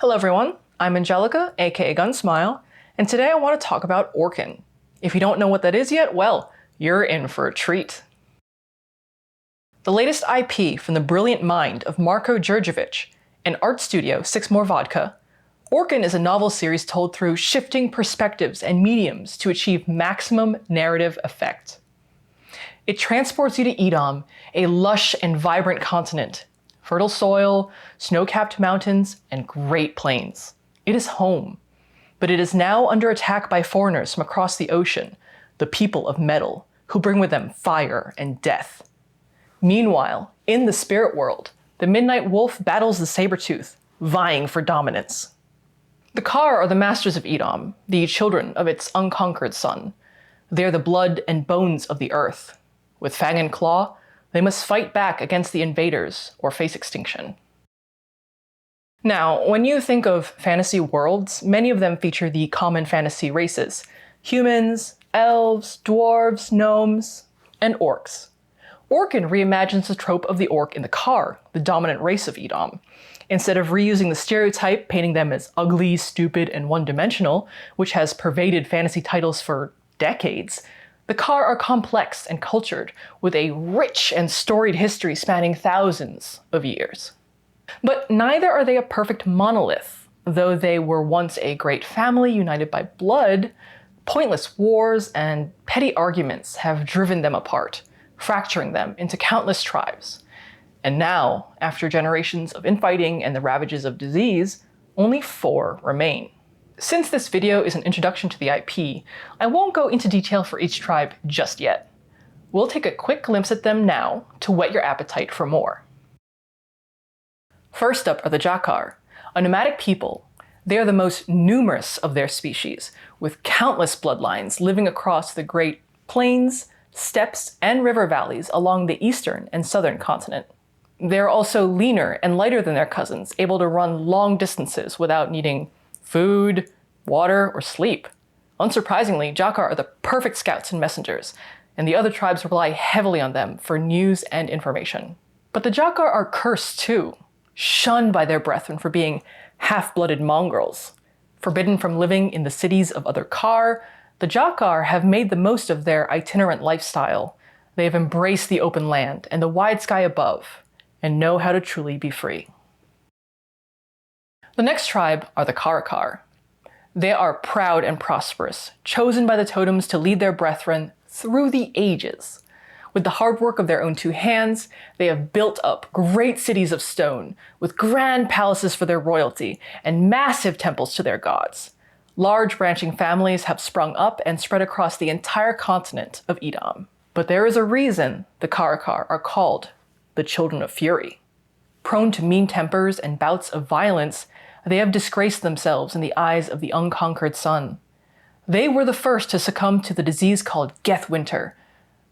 Hello everyone, I'm Angelica, aka Gunsmile, and today I want to talk about Orken. If you don't know what that is yet, well, you're in for a treat. The latest IP from the brilliant mind of Marko Djurdjevic and art studio SIXMOREVODKA, Orken is a novel series told through shifting perspectives and mediums to achieve maximum narrative effect. It transports you to Edom, a lush and vibrant continent, fertile soil, snow-capped mountains, and great plains. It is home, but it is now under attack by foreigners from across the ocean, the people of metal, who bring with them fire and death. Meanwhile, in the spirit world, the Midnight Wolf battles the Sabertooth, vying for dominance. The Khar are the masters of Edom, the children of its unconquered sun. They are the blood and bones of the earth. With fang and claw, they must fight back against the invaders or face extinction. Now, when you think of fantasy worlds, many of them feature the common fantasy races: humans, elves, dwarves, gnomes, and orcs. Orken reimagines the trope of the orc in the Khar, the dominant race of Edom. Instead of reusing the stereotype, painting them as ugly, stupid, and one-dimensional, which has pervaded fantasy titles for decades, the Khar are complex and cultured, with a rich and storied history spanning thousands of years. But neither are they a perfect monolith. Though they were once a great family united by blood, pointless wars and petty arguments have driven them apart, fracturing them into countless tribes. And now, after generations of infighting and the ravages of disease, only 4 remain. Since this video is an introduction to the IP, I won't go into detail for each tribe just yet. We'll take a quick glimpse at them now to whet your appetite for more. First up are the Jakhar, a nomadic people. They are the most numerous of their species, with countless bloodlines living across the great plains, steppes, and river valleys along the eastern and southern continent. They are also leaner and lighter than their cousins, able to run long distances without needing food, water, or sleep. Unsurprisingly, Jakhar are the perfect scouts and messengers, and the other tribes rely heavily on them for news and information. But the Jakhar are cursed too, shunned by their brethren for being half-blooded mongrels. Forbidden from living in the cities of other Khar, the Jakhar have made the most of their itinerant lifestyle. They have embraced the open land and the wide sky above, and know how to truly be free. The next tribe are the Karakhar. They are proud and prosperous, chosen by the totems to lead their brethren through the ages. With the hard work of their own 2 hands, they have built up great cities of stone, with grand palaces for their royalty and massive temples to their gods. Large branching families have sprung up and spread across the entire continent of Edom. But there is a reason the Karakhar are called the Children of Fury. Prone to mean tempers and bouts of violence, they have disgraced themselves in the eyes of the unconquered sun. They were the first to succumb to the disease called Gethwinter,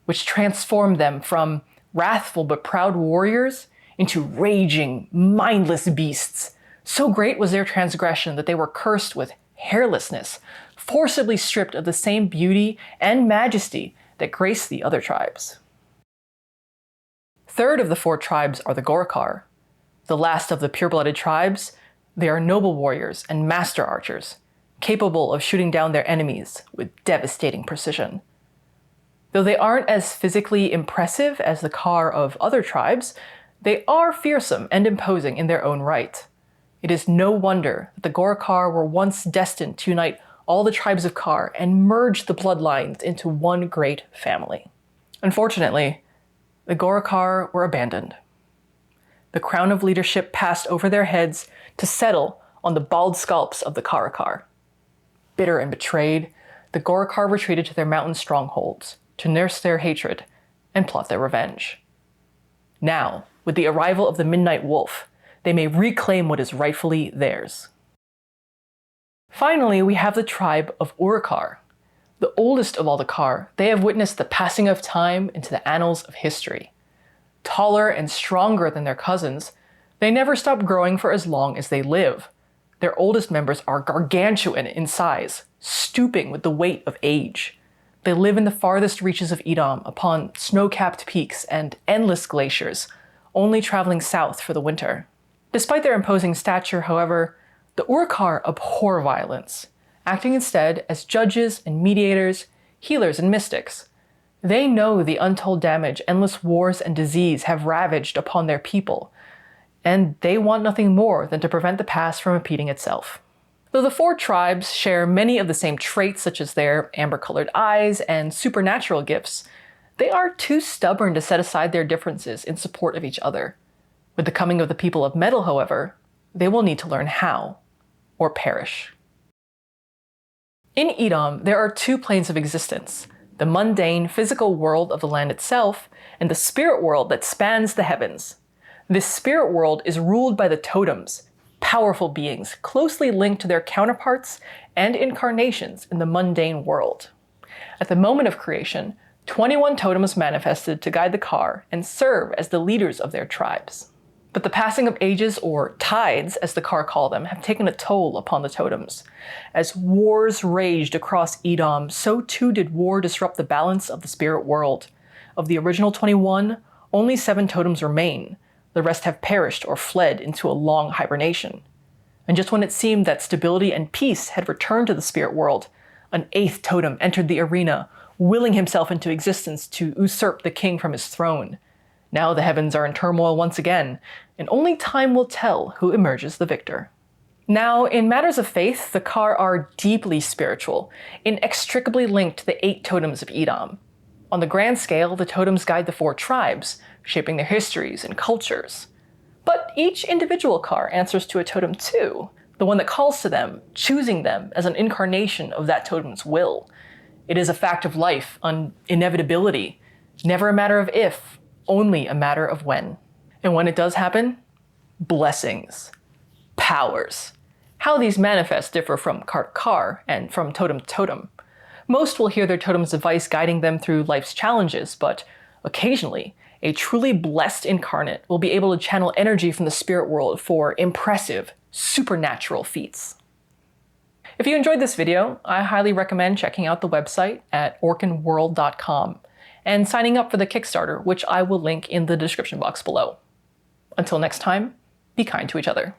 which transformed them from wrathful but proud warriors into raging, mindless beasts. So great was their transgression that they were cursed with hairlessness, forcibly stripped of the same beauty and majesty that graced the other tribes. Third of the 4 tribes are the Gorokhar. The last of the pure-blooded tribes, they are noble warriors and master archers, capable of shooting down their enemies with devastating precision. Though they aren't as physically impressive as the Khar of other tribes, they are fearsome and imposing in their own right. It is no wonder that the Gorokhar were once destined to unite all the tribes of Khar and merge the bloodlines into one great family. Unfortunately, the Gorokhar were abandoned. The crown of leadership passed over their heads to settle on the bald scalps of the Karakhar. Bitter and betrayed, the Gorokhar retreated to their mountain strongholds to nurse their hatred and plot their revenge. Now, with the arrival of the Midnight Wolf, they may reclaim what is rightfully theirs. Finally, we have the tribe of Urukhar. The oldest of all the Khar, they have witnessed the passing of time into the annals of history. Taller and stronger than their cousins, they never stop growing for as long as they live. Their oldest members are gargantuan in size, stooping with the weight of age. They live in the farthest reaches of Edom upon snow-capped peaks and endless glaciers, only traveling south for the winter. Despite their imposing stature, however, The Urukhar abhor violence, acting instead as judges and mediators, healers and mystics. They know the untold damage endless wars and disease have ravaged upon their people, and they want nothing more than to prevent the past from repeating itself. Though the four tribes share many of the same traits such as their amber-colored eyes and supernatural gifts, they are too stubborn to set aside their differences in support of each other. With the coming of the people of metal, however, they will need to learn how, or perish. In Edom, there are two planes of existence: the mundane, physical world of the land itself, and the spirit world that spans the heavens. This spirit world is ruled by the totems, powerful beings closely linked to their counterparts and incarnations in the mundane world. At the moment of creation, 21 totems manifested to guide the Khar and serve as the leaders of their tribes. But the passing of ages, or tides as the Khar call them, have taken a toll upon the totems. As wars raged across Edom, so too did war disrupt the balance of the spirit world. Of the original 21, only 7 totems remain. The rest have perished or fled into a long hibernation. And just when it seemed that stability and peace had returned to the spirit world, an 8th totem entered the arena, willing himself into existence to usurp the king from his throne. Now the heavens are in turmoil once again, and only time will tell who emerges the victor. Now, in matters of faith, the Khar are deeply spiritual, inextricably linked to the 8 totems of Edom. On the grand scale, the totems guide the 4 tribes, shaping their histories and cultures. But each individual Khar answers to a totem too, the one that calls to them, choosing them as an incarnation of that totem's will. It is a fact of life, an inevitability, never a matter of if, only a matter of when. And when it does happen, blessings, powers. How these manifest differ from Karakhar and from totem to totem. Most will hear their totem's advice guiding them through life's challenges, but occasionally, a truly blessed incarnate will be able to channel energy from the spirit world for impressive, supernatural feats. If you enjoyed this video, I highly recommend checking out the website at orkenworld.com and signing up for the Kickstarter, which I will link in the description box below. Until next time, be kind to each other.